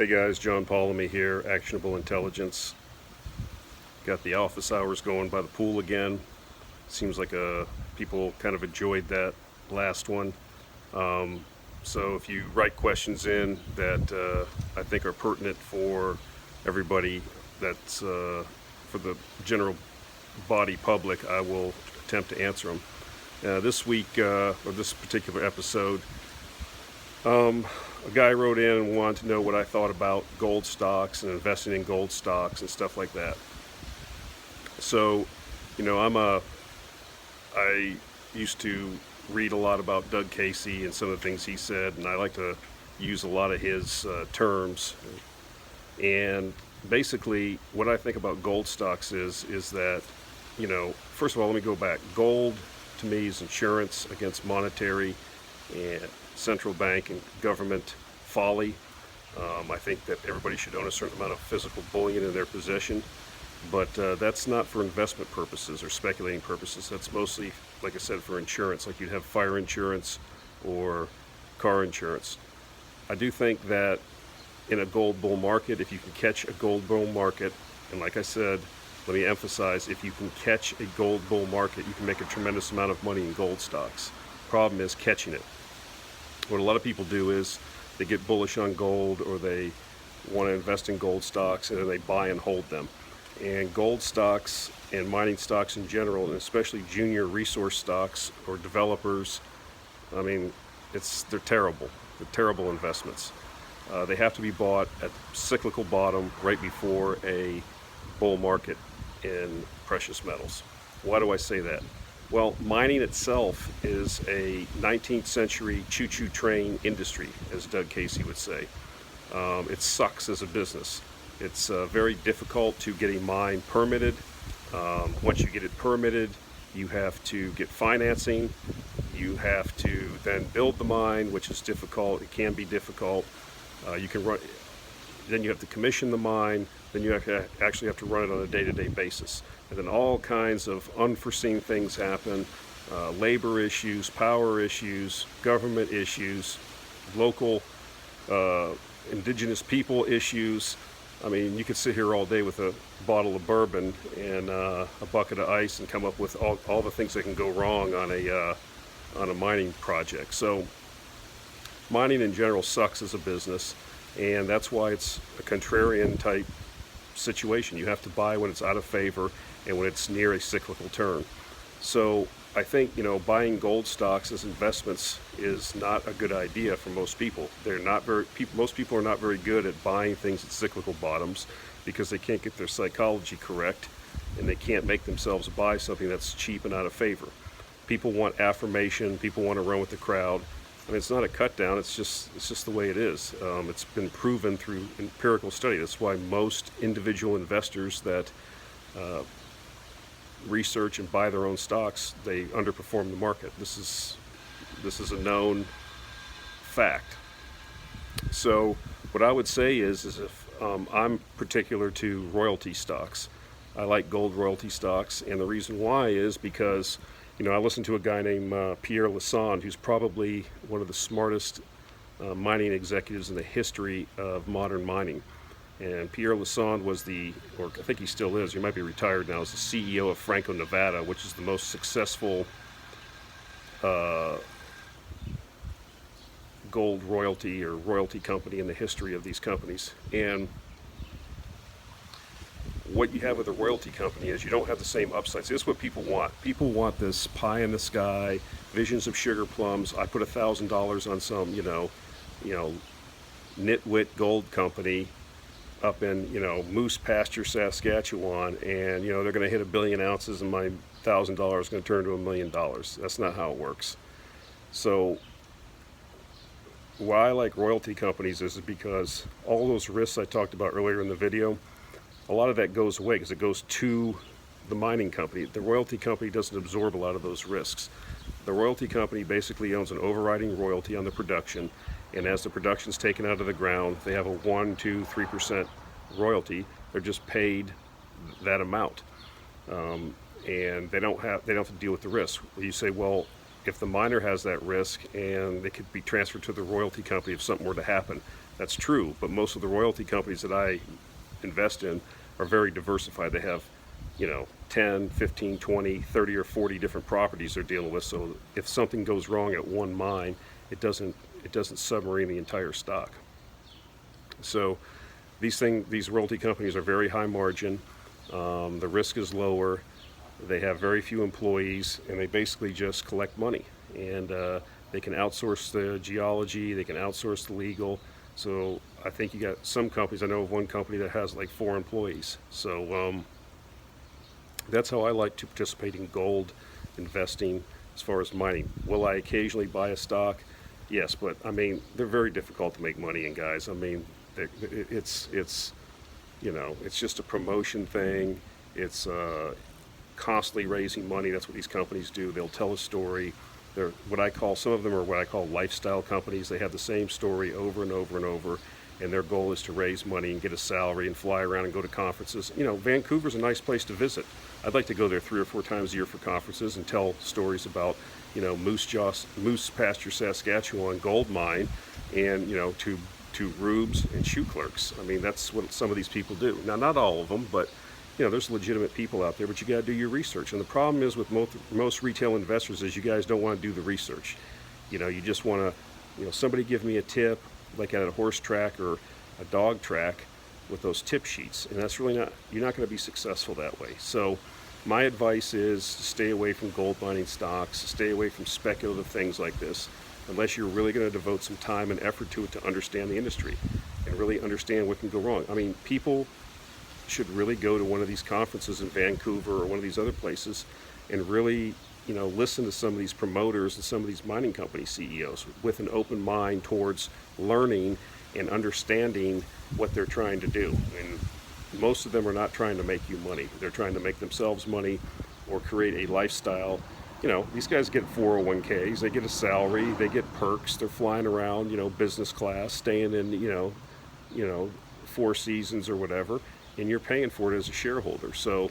Hey guys, John Polemy here, Actionable Intelligence. Got the office hours going by the pool again. Seems like people kind of enjoyed that last one. So if you write questions in that I think are pertinent for everybody, that's for the general body public, I will attempt to answer them. This week, or this particular episode, a guy wrote in and wanted to know what I thought about gold stocks and investing in gold stocks and stuff like that. So, I used to read a lot about Doug Casey and some of the things he said, and I like to use a lot of his terms. And basically, what I think about gold stocks is that, first of all, let me go back. Gold, to me, is insurance against monetary and central bank and government folly. I think that everybody should own a certain amount of physical bullion in their possession, but that's not for investment purposes or speculating purposes. That's mostly, like I said, for insurance, like you'd have fire insurance or car insurance. I do think that in a gold bull market, if you can catch a gold bull market, and like I said, let me emphasize, if you can catch a gold bull market, you can make a tremendous amount of money in gold stocks. Problem is catching it. What a lot of people do is they get bullish on gold, or they want to invest in gold stocks, and then they buy and hold them. And gold stocks and mining stocks in general, and especially junior resource stocks or developers, I mean, they're terrible. They're terrible investments. They have to be bought at cyclical bottom right before a bull market in precious metals. Why do I say that? Well, mining itself is a 19th century choo-choo train industry, as Doug Casey would say. It sucks as a business. It's very difficult to get a mine permitted. Once you get it permitted, you have to get financing. You have to then build the mine, which is difficult. It can be difficult. Then you have to commission the mine. Then you actually have to run it on a day-to-day basis. And then all kinds of unforeseen things happen, labor issues, power issues, government issues, local indigenous people issues. I mean, you could sit here all day with a bottle of bourbon and a bucket of ice and come up with all the things that can go wrong on a mining project. So mining in general sucks as a business, and that's why it's a contrarian type situation. You have to buy when it's out of favor and when it's near a cyclical turn. So I think, buying gold stocks as investments is not a good idea for most people. Most people are not very good at buying things at cyclical bottoms because they can't get their psychology correct, and they can't make themselves buy something that's cheap and out of favor. People want affirmation. People want to run with the crowd. I mean, it's not a cut down. It's just the way it is. It's been proven through empirical study. That's why most individual investors that research and buy their own stocks, they underperform the market. This is a known fact. So what I would say is if I'm particular to royalty stocks. I like gold royalty stocks, and the reason why is because I listened to a guy named Pierre Lassonde, who's probably one of the smartest mining executives in the history of modern mining. And Pierre Lassonde was or I think he still is, he might be retired now, is the CEO of Franco-Nevada, which is the most successful gold royalty or royalty company in the history of these companies. And what you have with a royalty company is you don't have the same upsides. This is what people want. People want this pie in the sky, visions of sugar plums. I put $1,000 on some, nitwit gold company up in, Moose Pasture, Saskatchewan, and, they're going to hit 1 billion ounces and my $1,000 is going to turn to $1 million. That's not how it works. So why I like royalty companies is because all those risks I talked about earlier in the video, a lot of that goes away because it goes to the mining company. The royalty company doesn't absorb a lot of those risks. The royalty company basically owns an overriding royalty on the production, and as the production's taken out of the ground, they have a 1, 2, 3% royalty. They're just paid that amount, and they don't have to deal with the risk. You say, well, if the miner has that risk and it could be transferred to the royalty company if something were to happen, that's true. But most of the royalty companies that I invest in are very diversified. They have, 10, 15, 20, 30, or 40 different properties they're dealing with. So if something goes wrong at one mine, it doesn't submarine the entire stock. So these royalty companies are very high margin. The risk is lower. They have very few employees, and they basically just collect money. And they can outsource the geology. They can outsource the legal. So I think you got some companies. I know of one company that has like 4 employees. So that's how I like to participate in gold investing as far as mining. Will I occasionally buy a stock? Yes, but I mean, they're very difficult to make money in, guys. I mean, it's it's just a promotion thing. It's constantly raising money. That's what these companies do. They'll tell a story. Some of them are what I call lifestyle companies. They have the same story over and over and over, and their goal is to raise money and get a salary and fly around and go to conferences. Vancouver's a nice place to visit. I'd like to go there 3 or 4 times a year for conferences and tell stories about, Moose Pasture, Saskatchewan gold mine, and to rubes and shoe clerks. I mean, that's what some of these people do. Now, not all of them, but there's legitimate people out there, but you got to do your research. And the problem is with most retail investors is you guys don't want to do the research. You just want to, somebody give me a tip, like at a horse track or a dog track with those tip sheets. And that's really you're not going to be successful that way. So my advice is to stay away from gold mining stocks, stay away from speculative things like this, unless you're really going to devote some time and effort to it to understand the industry and really understand what can go wrong. I mean, people should really go to one of these conferences in Vancouver or one of these other places and really, listen to some of these promoters and some of these mining company CEOs with an open mind towards learning and understanding what they're trying to do. And most of them are not trying to make you money. They're trying to make themselves money or create a lifestyle. These guys get 401ks, they get a salary, they get perks, they're flying around, business class, staying in, 4 seasons or whatever, and you're paying for it as a shareholder. So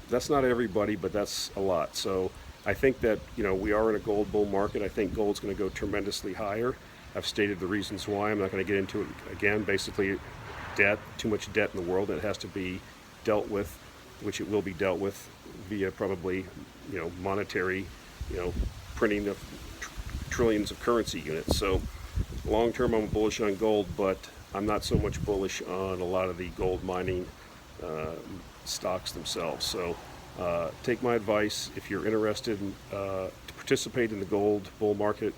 that's not everybody, but that's a lot. So I think that, we are in a gold bull market. I think gold's going to go tremendously higher. I've stated the reasons why. I'm not going to get into it again. Basically, too much debt in the world that has to be dealt with, which it will be dealt with via probably, monetary, printing of trillions of currency units. So long term, I'm bullish on gold, but I'm not so much bullish on a lot of the gold mining stocks themselves. So take my advice. If you're interested to participate in the gold bull market,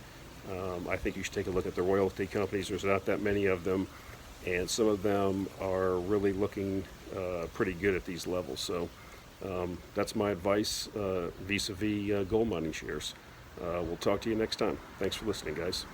I think you should take a look at the royalty companies. There's not that many of them, and some of them are really looking pretty good at these levels. So that's my advice vis-a-vis gold mining shares. We'll talk to you next time. Thanks for listening, guys.